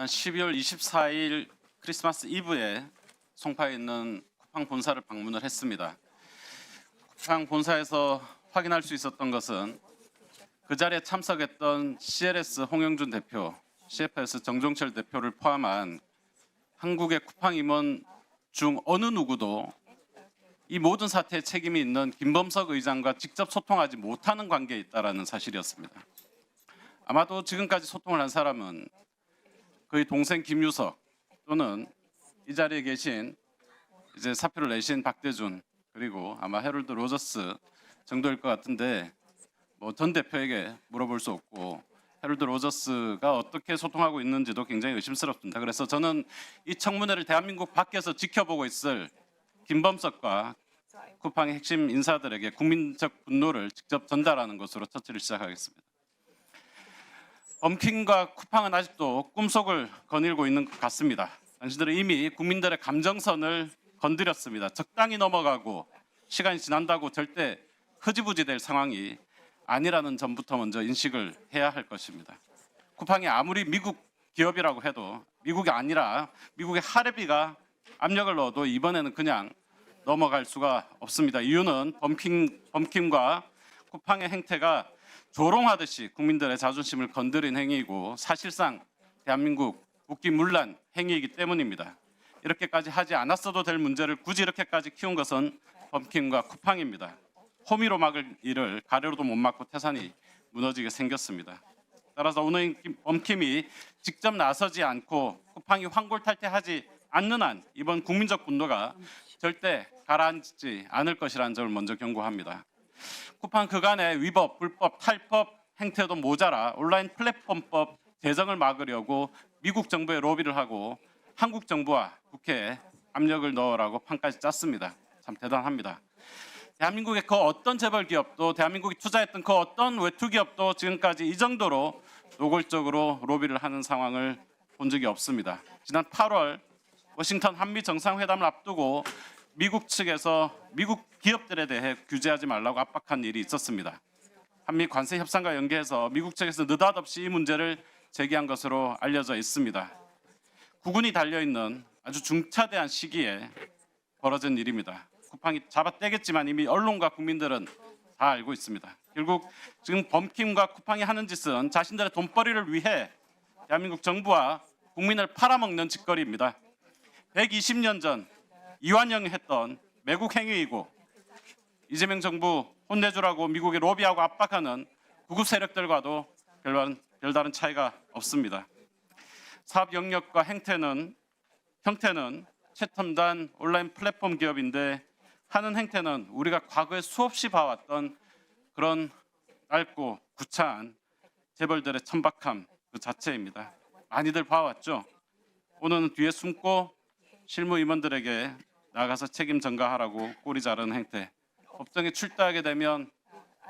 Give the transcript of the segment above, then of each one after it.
12월 24일 크리스마스 이브에 송파에 있는 쿠팡 본사를 방문을 했습니다. 쿠팡 본사에서 확인할 수 있었던 것은 그 자리에 참석했던 CLS 홍영준 대표, CFS 정종철 대표를 포함한 한국의 쿠팡 임원 중 어느 누구도 이 모든 사태에 책임이 있는 김범석 의장과 직접 소통하지 못하는 관계에 있다라는 사실이었습니다. 아마도 지금까지 소통을 한 사람은 그의 동생 김유석 또는 이 자리에 계신 이제 사표를 내신 박대준 그리고 아마 헤럴드 로저스 정도일 것 같은데 뭐 전 대표에게 물어볼 수 없고 헤럴드 로저스가 어떻게 소통하고 있는지도 굉장히 의심스럽습니다. 그래서 저는 이 청문회를 대한민국 밖에서 지켜보고 있을 김범석과 쿠팡의 핵심 인사들에게 국민적 분노를 직접 전달하는 것으로 처치를 시작하겠습니다. 범킹과 쿠팡은 아직도 꿈속을 거닐고 있는 것 같습니다. 당신들은 이미 국민들의 감정선을 건드렸습니다. 적당히 넘어가고 시간이 지난다고 절대 흐지부지 될 상황이 아니라는 점부터 먼저 인식을 해야 할 것입니다. 쿠팡이 아무리 미국 기업이라고 해도 미국이 아니라 미국의 하레비가 압력을 넣어도 이번에는 그냥 넘어갈 수가 없습니다. 이유는 범킴과 쿠팡의 행태가 조롱하듯이 국민들의 자존심을 건드린 행위이고 사실상 대한민국 국기문란 행위이기 때문입니다. 이렇게까지 하지 않았어도 될 문제를 굳이 이렇게까지 키운 것은 범킴과 쿠팡입니다. 호미로 막을 일을 가래로도 못 막고 태산이 무너지게 생겼습니다. 따라서 오늘 범킴이 직접 나서지 않고 쿠팡이 환골탈태하지 않는 한 이번 국민적 분노가 절대 가라앉지 않을 것이라는 점을 먼저 경고합니다. 쿠팡 그간의 위법, 불법, 탈법 행태도 모자라 온라인 플랫폼법 제정을 막으려고 미국 정부에 로비를 하고 한국 정부와 국회에 압력을 넣으라고 판까지 짰습니다. 참 대단합니다. 대한민국의 그 어떤 재벌 기업도 대한민국이 투자했던 그 어떤 외투 기업도 지금까지 이 정도로 노골적으로 로비를 하는 상황을 본 적이 없습니다. 지난 8월 워싱턴 한미 정상회담을 앞두고 미국 측에서 미국 기업들에 대해 규제하지 말라고 압박한 일이 있었습니다. 한미 관세 협상과 연계해서 미국 측에서 느닷없이 이 문제를 제기한 것으로 알려져 있습니다. 구군이 달려있는 아주 중차대한 시기에 벌어진 일입니다. 쿠팡이 잡아떼겠지만 이미 언론과 국민들은 다 알고 있습니다. 결국 지금 범킴과 쿠팡이 하는 짓은 자신들의 돈벌이를 위해 대한민국 정부와 국민을 팔아먹는 짓거리입니다. 120년 전 이완영이 했던 매국 행위이고 이재명 정부 혼내주라고 미국에 로비하고 압박하는 구급 세력들과도 별다른 차이가 없습니다. 사업 영역과 형태는 최첨단 온라인 플랫폼 기업인데 하는 행태는 우리가 과거에 수없이 봐왔던 그런 짧고 구차한 재벌들의 천박함 그 자체입니다. 많이들 봐왔죠. 오늘은 뒤에 숨고 실무 임원들에게 나가서 책임 전가하라고 꼬리 자르는 행태. 법정에 출두하게 되면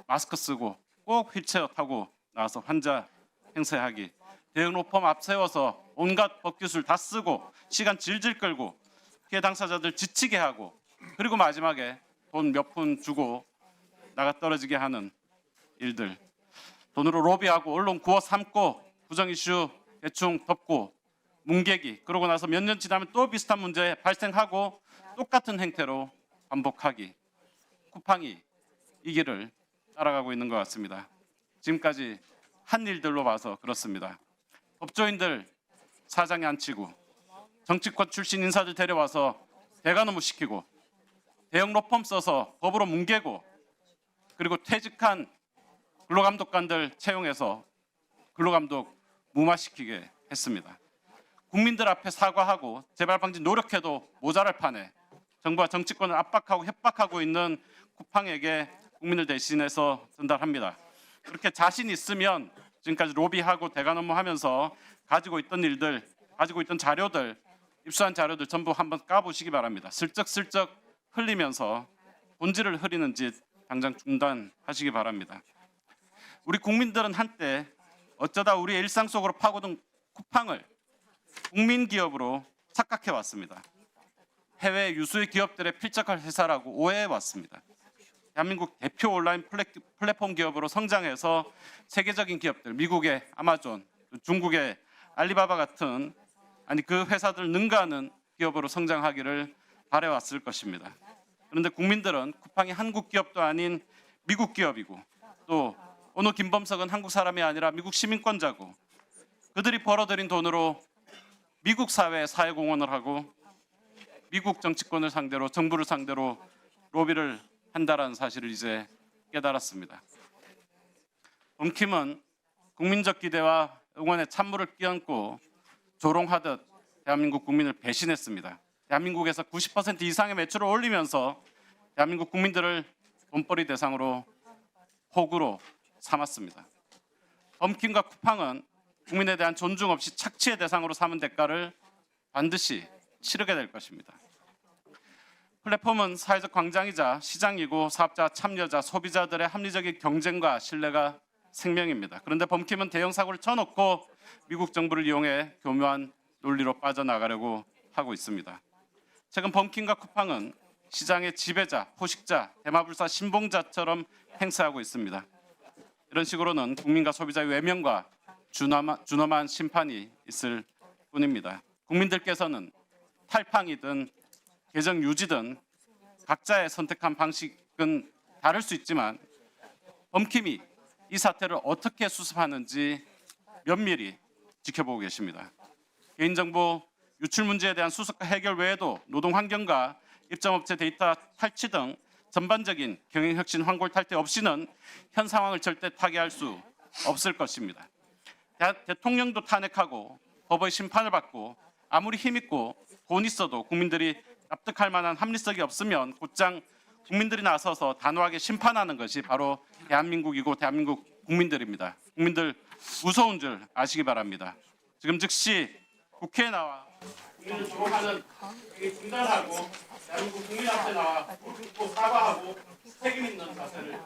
마스크 쓰고 꼭 휠체어 타고 나와서 환자 행세하기. 대응 로펌 앞세워서 온갖 법기술 다 쓰고 시간 질질 끌고 피해 당사자들 지치게 하고 그리고 마지막에 돈 몇 푼 주고 나가 떨어지게 하는 일들. 돈으로 로비하고 언론 구워 삼고 부정 이슈 대충 덮고 뭉개기. 그러고 나서 몇 년 지나면 또 비슷한 문제 발생하고 똑같은 행태로 반복하기. 쿠팡이 이 길을 따라가고 있는 것 같습니다. 지금까지 한 일들로 봐서 그렇습니다. 법조인들 사장에 앉히고 정치권 출신 인사들 데려와서 대가노무 시키고 대형 로펌 써서 법으로 뭉개고 그리고 퇴직한 근로감독관들 채용해서 근로감독 무마시키게 했습니다. 국민들 앞에 사과하고 재발 방지 노력해도 모자랄 판에 정부와 정치권을 압박하고 협박하고 있는 쿠팡에게 국민을 대신해서 전달합니다. 그렇게 자신 있으면 지금까지 로비하고 대관업무하면서 가지고 있던 일들, 가지고 있던 자료들, 입수한 자료들 전부 한번 까보시기 바랍니다. 슬쩍슬쩍 흘리면서 본질을 흐리는 짓 당장 중단하시기 바랍니다. 우리 국민들은 한때 어쩌다 우리의 일상 속으로 파고든 쿠팡을 국민 기업으로 착각해 왔습니다. 해외 유수의 기업들의 필적할 회사라고 오해해 왔습니다. 대한민국 대표 온라인 플랫폼 기업으로 성장해서 세계적인 기업들, 미국의 아마존, 중국의 알리바바 같은 아니 그 회사들 능가하는 기업으로 성장하기를 바래왔을 것입니다. 그런데 국민들은 쿠팡이 한국 기업도 아닌 미국 기업이고 또 오노 김범석은 한국 사람이 아니라 미국 시민권자고 그들이 벌어들인 돈으로 미국 사회에 사회공헌을 하고 미국 정치권을 상대로 정부를 상대로 로비를 한다라는 사실을 이제 깨달았습니다. 범킴은 국민적 기대와 응원에 찬물을 끼얹고 조롱하듯 대한민국 국민을 배신했습니다. 대한민국에서 90% 이상의 매출을 올리면서 대한민국 국민들을 돈벌이 대상으로 호구로 삼았습니다. 범킴과 쿠팡은 국민에 대한 존중 없이 착취의 대상으로 삼은 대가를 반드시 치르게 될 것입니다. 플랫폼은 사회적 광장이자 시장이고 사업자, 참여자, 소비자들의 합리적인 경쟁과 신뢰가 생명입니다. 그런데 범킴은 대형 사고를 쳐놓고 미국 정부를 이용해 교묘한 논리로 빠져나가려고 하고 있습니다. 최근 범킴과 쿠팡은 시장의 지배자, 포식자, 대마불사, 신봉자처럼 행세하고 있습니다. 이런 식으로는 국민과 소비자의 외면과 준엄한 심판이 있을 뿐입니다. 국민들께서는 탈팡이든 계정 유지든 각자의 선택한 방식은 다를 수 있지만 범킴이 이 사태를 어떻게 수습하는지 면밀히 지켜보고 계십니다. 개인정보 유출 문제에 대한 수습과 해결 외에도 노동환경과 입점업체 데이터 탈취 등 전반적인 경영혁신 환골 탈퇴 없이는 현 상황을 절대 타개할 수 없을 것입니다. 대통령도 탄핵하고 법의 심판을 받고 아무리 힘있고 돈 있어도 국민들이 납득할 만한 합리성이 없으면 곧장 국민들이 나서서 단호하게 심판하는 것이 바로 대한민국이고 대한민국 국민들입니다. 국민들 무서운 줄 아시기 바랍니다. 지금 즉시 국회에 나와 국민을 조롱하는 행위 중단하고 대한민국 국민 앞에 나와 묻고 사과하고 책임 있는 자세를